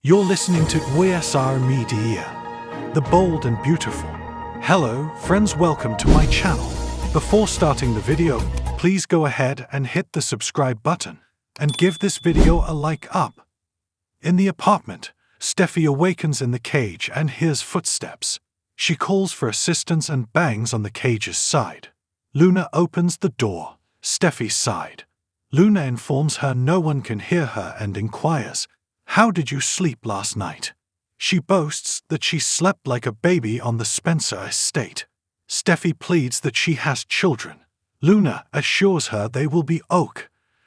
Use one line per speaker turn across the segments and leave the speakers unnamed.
You're listening to OSR Media, the bold and beautiful. Hello, friends, welcome to my channel. Before starting the video, please go ahead and hit the subscribe button and give this video a like up. In the apartment, Steffi awakens in the cage and hears footsteps. She calls for assistance and bangs on the cage's side. Luna opens the door, Steffi's side. Luna informs her no one can hear her and inquires, "How did you sleep last night?" She boasts that she slept like a baby on the Spencer estate. Steffi pleads that she has children. Luna assures her they will be okay.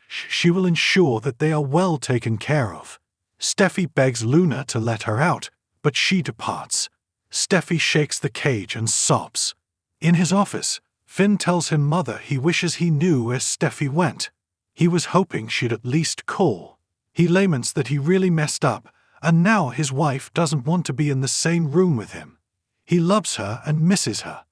She will ensure that they are well taken care of. Steffi begs Luna to let her out, but she departs. Steffi shakes the cage and sobs. In his office, Finn tells his mother he wishes he knew where Steffi went. He was hoping she'd at least call. He laments that he really messed up, and now his wife doesn't want to be in the same room with him. He loves her and misses her.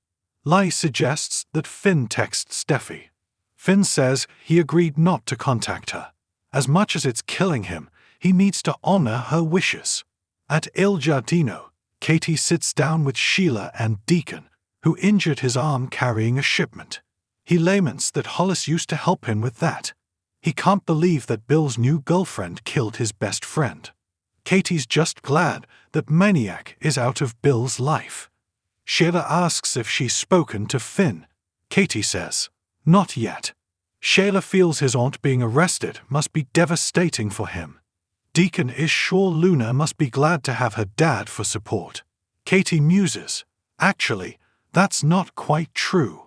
Lai suggests that Finn text Steffi. Finn says he agreed not to contact her. As much as it's killing him, he needs to honor her wishes. At Il Giardino, Katie sits down with Sheila and Deacon, who injured his arm carrying a shipment. He laments that Hollis used to help him with that. He can't believe that Bill's new girlfriend killed his best friend. Katie's just glad that Maniac is out of Bill's life. Sheila asks if she's spoken to Finn. Katie says, "Not yet." Sheila feels his aunt being arrested must be devastating for him. Deacon is sure Luna must be glad to have her dad for support. Katie muses, "Actually, that's not quite true."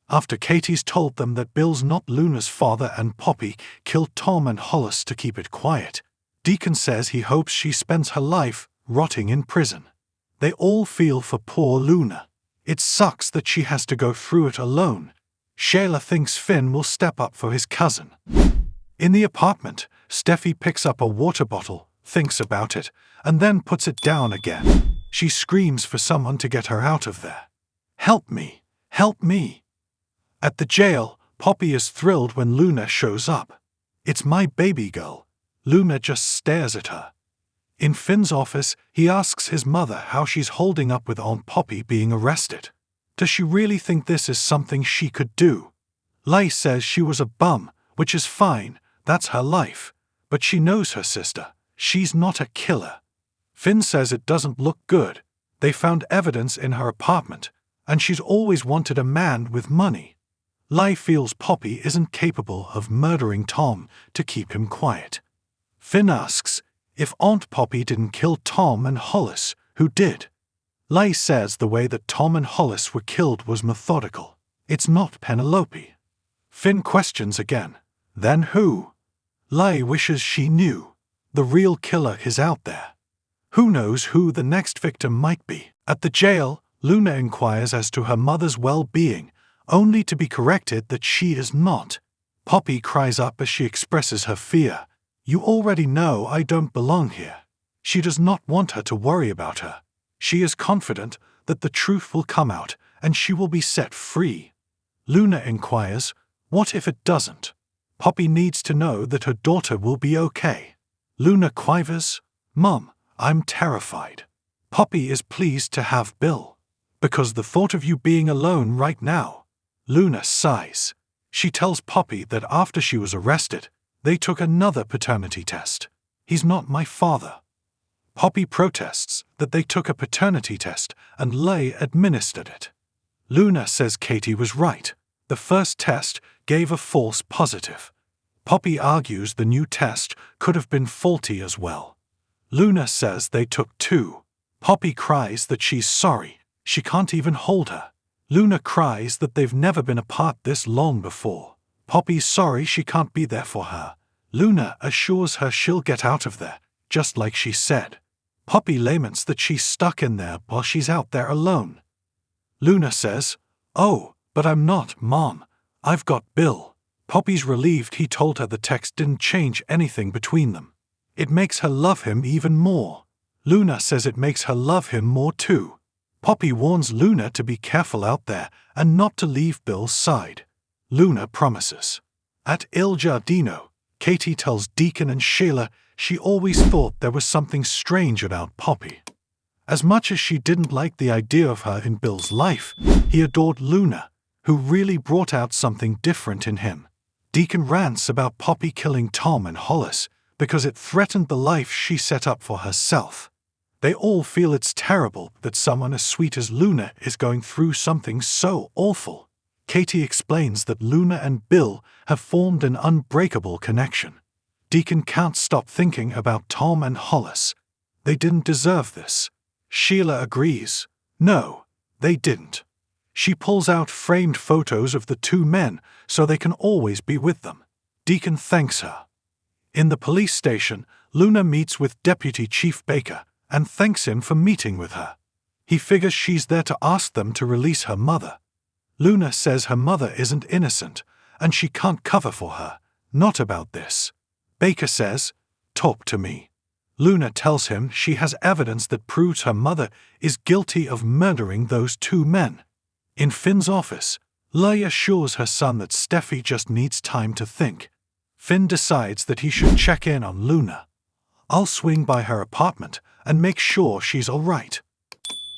After Katie's told them that Bill's not Luna's father and Poppy killed Tom and Hollis to keep it quiet, Deacon says he hopes she spends her life rotting in prison. They all feel for poor Luna. It sucks that she has to go through it alone. Sheila thinks Finn will step up for his cousin. In the apartment, Steffi picks up a water bottle, thinks about it, and then puts it down again. She screams for someone to get her out of there. "Help me! Help me!" At the jail, Poppy is thrilled when Luna shows up. "It's my baby girl." Luna just stares at her. In Finn's office, he asks his mother how she's holding up with Aunt Poppy being arrested. Does she really think this is something she could do? Lai says she was a bum, which is fine, that's her life. But she knows her sister. She's not a killer. Finn says it doesn't look good. They found evidence in her apartment, and she's always wanted a man with money. Lai feels Poppy isn't capable of murdering Tom to keep him quiet. Finn asks, if Aunt Poppy didn't kill Tom and Hollis, who did? Lai says the way that Tom and Hollis were killed was methodical. It's not Penelope. Finn questions again. Then who? Lai wishes she knew. The real killer is out there. Who knows who the next victim might be? At the jail, Luna inquires as to her mother's well-being, only to be corrected that she is not. Poppy cries up as she expresses her fear. "You already know I don't belong here." She does not want her to worry about her. She is confident that the truth will come out and she will be set free. Luna inquires, what if it doesn't? Poppy needs to know that her daughter will be okay. Luna quivers, "Mom, I'm terrified." Poppy is pleased to have Bill. "Because the thought of you being alone right now." Luna sighs. She tells Poppy that after she was arrested, they took another paternity test. "He's not my father." Poppy protests that they took a paternity test and Lai administered it. Luna says Katie was right. The first test gave a false positive. Poppy argues the new test could have been faulty as well. Luna says they took two. Poppy cries that she's sorry. She can't even hold her. Luna cries that they've never been apart this long before. Poppy's sorry she can't be there for her. Luna assures her she'll get out of there, just like she said. Poppy laments that she's stuck in there while she's out there alone. Luna says, "Oh, but I'm not, Mom. I've got Bill." Poppy's relieved he told her the text didn't change anything between them. It makes her love him even more. Luna says it makes her love him more too. Poppy warns Luna to be careful out there and not to leave Bill's side. Luna promises. At Il Giardino, Katie tells Deacon and Sheila She always thought there was something strange about Poppy. As much as she didn't like the idea of her in Bill's life, he adored Luna, who really brought out something different in him. Deacon rants about Poppy killing Tom and Hollis because it threatened the life she set up for herself. They all feel it's terrible that someone as sweet as Luna is going through something so awful. Katie explains that Luna and Bill have formed an unbreakable connection. Deacon can't stop thinking about Tom and Hollis. They didn't deserve this. Sheila agrees. No, they didn't. She pulls out framed photos of the two men so they can always be with them. Deacon thanks her. In the police station, Luna meets with Deputy Chief Baker and thanks him for meeting with her. He figures she's there to ask them to release her mother. Luna says her mother isn't innocent and she can't cover for her. Not about this. Baker says, "Talk to me." Luna tells him she has evidence that proves her mother is guilty of murdering those two men. In Finn's office, Lily assures her son that Steffi just needs time to think. Finn decides that he should check in on Luna. "I'll swing by her apartment and make sure she's all right."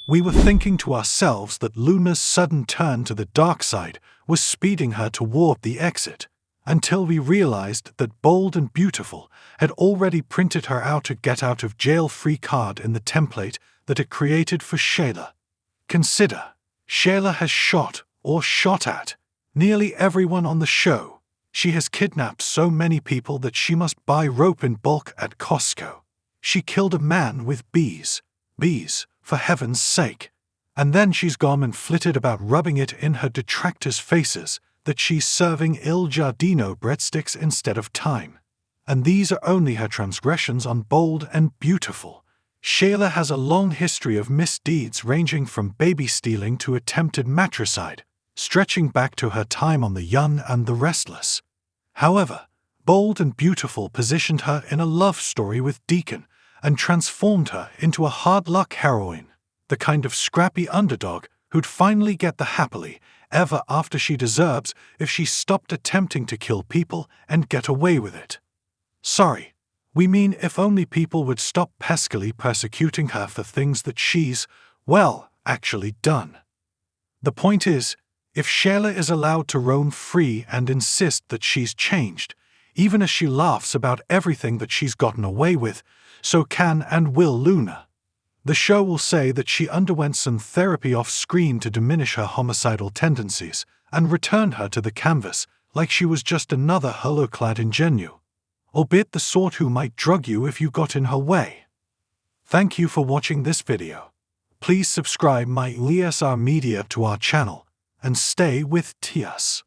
We were thinking to ourselves that Luna's sudden turn to the dark side was speeding her toward the exit, until we realized that Bold and Beautiful had already printed her out a get-out-of-jail-free card in the template that it created for Shayla. Consider, Shayla has shot, or shot at, nearly everyone on the show. She has kidnapped so many people that she must buy rope in bulk at Costco. She killed a man with bees. Bees, for heaven's sake. And then she's gone and flitted about rubbing it in her detractors' faces that she's serving Il Giardino breadsticks instead of time. And these are only her transgressions on Bold and Beautiful. Shayla has a long history of misdeeds ranging from baby stealing to attempted matricide, stretching back to her time on The Young and the Restless. However, Bold and Beautiful positioned her in a love story with Deacon and transformed her into a hard-luck heroine, the kind of scrappy underdog who'd finally get the happily ever after she deserves if she stopped attempting to kill people and get away with it. Sorry, we mean if only people would stop peskily persecuting her for things that she's, well, actually done. The point is, if Shayla is allowed to roam free and insist that she's changed, even as she laughs about everything that she's gotten away with, so can and will Luna. The show will say that she underwent some therapy off-screen to diminish her homicidal tendencies and return her to the canvas like she was just another hollow-clad ingenue, albeit the sort who might drug you if you got in her way. Thank you for watching this video. Please subscribe my ESR Media to our channel and stay with TS.